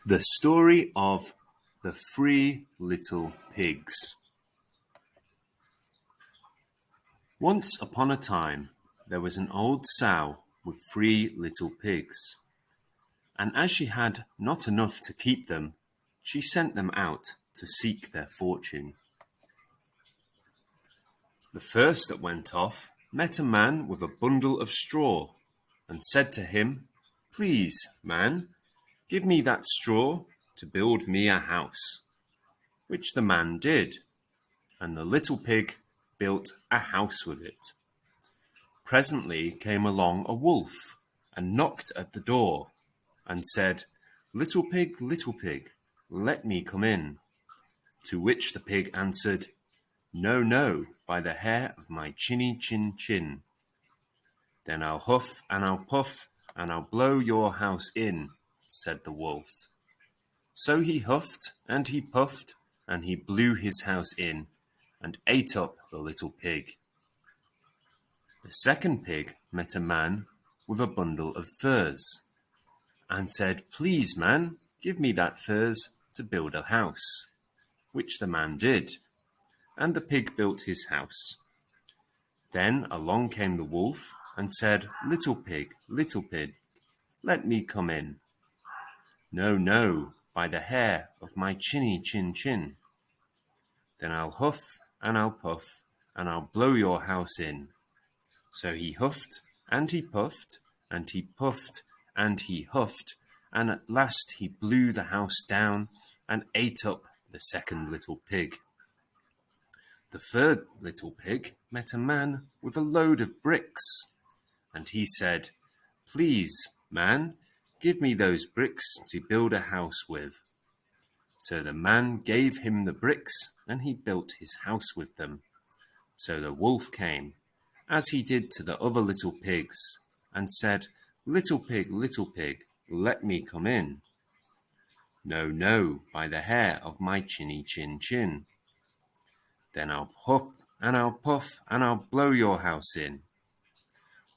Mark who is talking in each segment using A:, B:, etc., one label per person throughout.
A: The story of the three little pigs. Once upon a time, there was an old sow with three little pigs, and as she had not enough to keep them, she sent them out to seek their fortune. The first that went off met a man with a bundle of straw, and said to him, "Please, man, give me that straw to build me a house," which the man did, and the little pig built a house with it. Presently came along a wolf, and knocked at the door, and said, little pig, let me come in." To which the pig answered, "No, no, by the hair of my chinny chin chin." "Then I'll huff and I'll puff, and I'll blow your house in," said the wolf. So he huffed and he puffed, and he blew his house in, and ate up the little pig. The second pig met a man with a bundle of furze, and said, "Please, man, give me that furze to build a house," which the man did, and the pig built his house. Then along came the wolf, and said, little pig, let me come in." "No, no, by the hair of my chinny chin chin." "Then I'll huff and I'll puff, and I'll blow your house in." So he huffed and he puffed, and he puffed and he huffed, and at last he blew the house down and ate up the second little pig. The third little pig met a man with a load of bricks, and he said, "Please, man, give me those bricks to build a house with." So the man gave him the bricks, and he built his house with them. So the wolf came, as he did to the other little pigs, and said, little pig, let me come in." "No, no, by the hair of my chinny chin chin." "Then I'll huff and I'll puff, and I'll blow your house in."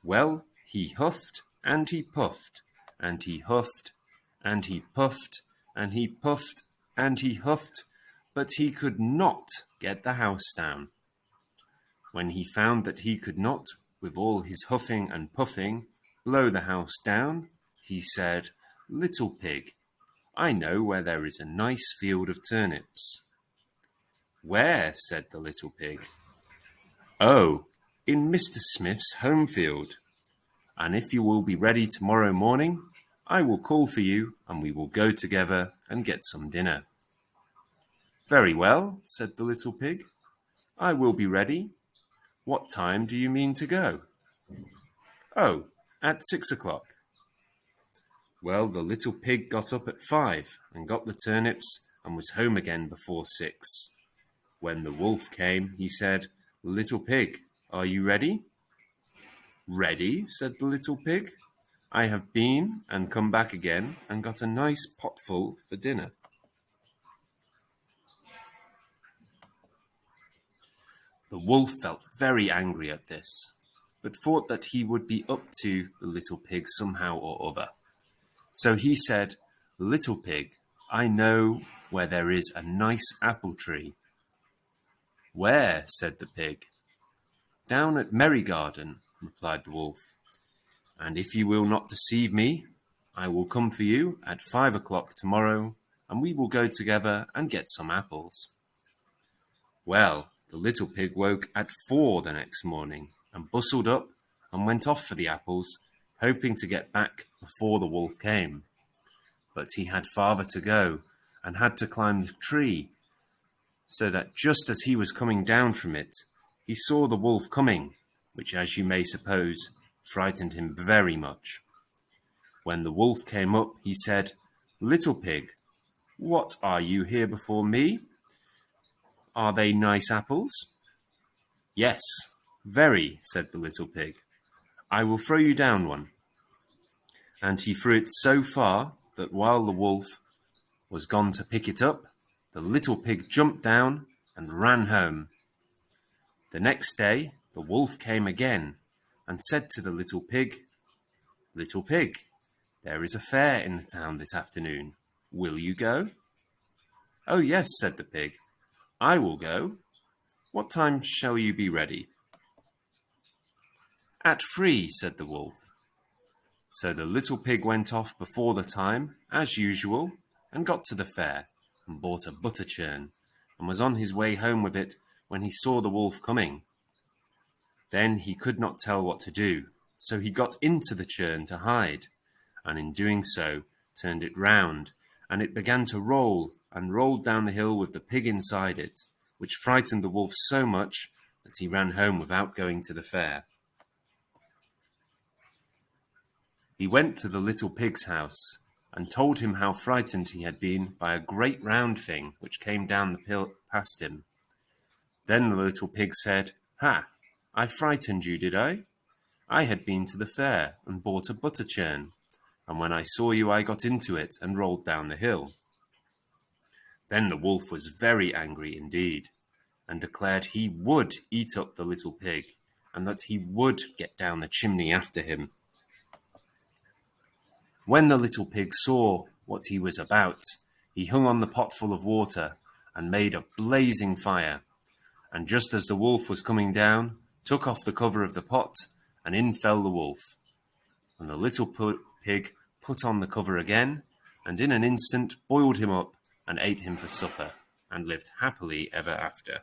A: Well, he huffed and he puffed, and he huffed and he puffed, and he puffed and he huffed, but he could not get the house down. When he found that he could not, with all his huffing and puffing, blow the house down, he said, little pig, I know where there is a nice field of turnips." "Where?" said the little pig. "Oh, in Mr. Smith's home field. And if you will be ready tomorrow morning, I will call for you, and we will go together and get some dinner." "Very well," said the little pig. "I will be ready. What time do you mean to go?" "Oh, at 6 o'clock." Well, the little pig got up at 5 and got the turnips and was home again before 6. When the wolf came, he said, little pig, are you ready?" "Ready," said the little pig. "I have been and come back again and got a nice potful for dinner." The wolf felt very angry at this, but thought that he would be up to the little pig somehow or other. So he said, little pig, I know where there is a nice apple tree." "Where?" said the pig. "Down at Merry Garden," replied the wolf. "And if you will not deceive me, I will come for you at 5 o'clock tomorrow, and we will go together and get some apples." Well, the little pig woke at 4 the next morning and bustled up and went off for the apples, hoping to get back before the wolf came. But he had farther to go and had to climb the tree, so that just as he was coming down from it, he saw the wolf coming, which, as you may suppose, frightened him very much. When the wolf came up, he said, little pig, what are you here before me? Are they nice apples?" "Yes, very," said the little pig. "I will throw you down one." And he threw it so far that while the wolf was gone to pick it up, the little pig jumped down and ran home. The next day the wolf came again and said to the little pig, "Little pig, there is a fair in the town this afternoon. Will you go?" "Oh, yes," said the pig. "I will go. What time shall you be ready?" "At 3," said the wolf. So the little pig went off before the time, as usual, and got to the fair, and bought a butter churn, and was on his way home with it when he saw the wolf coming. Then he could not tell what to do, so he got into the churn to hide, and in doing so turned it round, and it began to roll, and rolled down the hill with the pig inside it, which frightened the wolf so much that he ran home without going to the fair. He went to the little pig's house, and told him how frightened he had been by a great round thing which came down the hill past him. Then the little pig said, "Ha! I frightened you, did I? I had been to the fair and bought a butter churn, and when I saw you I got into it and rolled down the hill." Then the wolf was very angry indeed, and declared he would eat up the little pig, and that he would get down the chimney after him. When the little pig saw what he was about, he hung on the pot full of water and made a blazing fire, and just as the wolf was coming down, took off the cover of the pot, and in fell the wolf. And the little pig put on the cover again, and in an instant boiled him up and ate him for supper, and lived happily ever after.